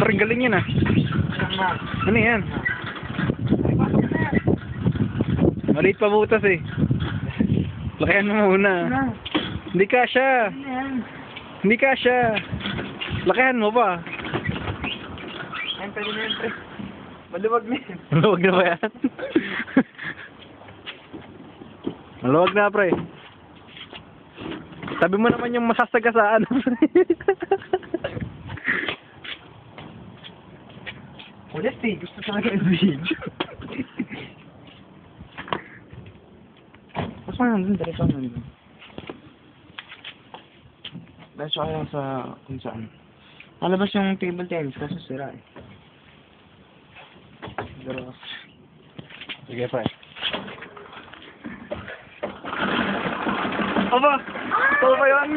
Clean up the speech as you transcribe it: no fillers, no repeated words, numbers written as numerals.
Parang galing yan ah. Ano yan? Maliit pa butas eh. Lakayan mo muna. Hindi kasya. Hindi kasya. Lakayan mo pa. Ayun, pwede na yun, pre. Maluwag na yun. Maluwag na ba yan? Maluwag na, pre. Sabi mo naman yung masasagasaan. Ulit eh, gusto talaga yung video. Mas mga nandun, diretso ako nandun. Diretso ako lang sa kung saan. Malabas yung table tennis kasi sira eh. Pero, Sige, pre. aba! Ito ba yun?